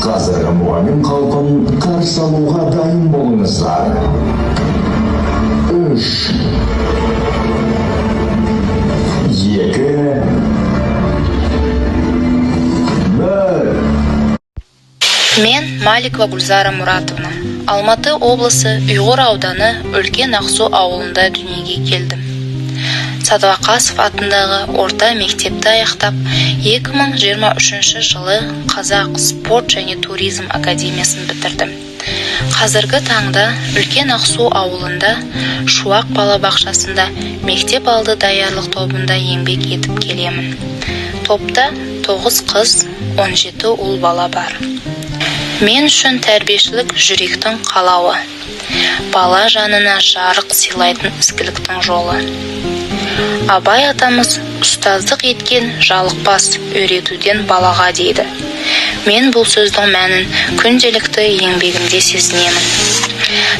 Қазір мұғалім қалқын қарсы алуға дайын болыңыздар. 3 2 1. Мен Маликова Гүлзара Мұратовна. Алматы облысы Ұйғыр ауданы Үлкен Ақсу ауылында дүниеге келдім. Садуақасов атындағы орта мектепті аяқтап, 2023 жылы Қазақ спорт және туризм академиясын бітірдім. Қазіргі таңда Үлкен Ақсу ауылында Шуақ балабақшасында мектеп алды даярлық тобында еңбек етіп келемін. Топта 9 қыз, 17 ұл бала бар. Мен үшін тәрбиешілік жүректің қалауы, бала жанына жарық сыйлайтын ізгіліктің жолы. Абай атамыз ұстаздық еткен жалықпас үйретуден балаға дейді. Мен бұл сөздің мәнін күнделікті еңбегімде сезінемін.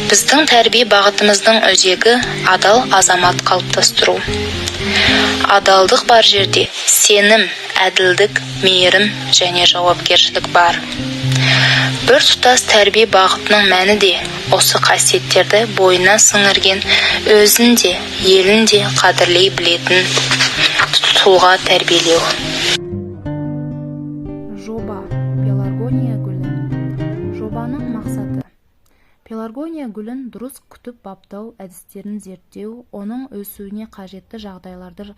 Біздің тәрбие бағытымыздың өзегі адал азамат қалыптастыру. Адалдық бар жерде сенім, әділдік, мейірім және жауапкершілік бар. Бір тұтас тәрбие бағытының мәні де осы қасиеттерді бойына сіңірген, өзін де, елін де қадірлей білетін тұлға тәрбиелеу. Жоба Пеларгония гүлі. Жобаның мақсаты: пеларгония гүлін дұрыс күтіп баптау әдістерін зерттеу, оның өсуіне қажетті жағдайларды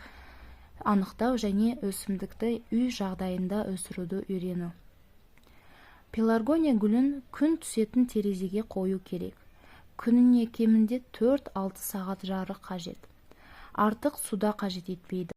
анықтау және өсімдікті үй жағдайында өсіруді үйрену. Пеларгония гүлін күн түсетін терезеге қою керек. Күніне кемінде 4-6 сағат жарық қажет. Артық суда қажет етпейді.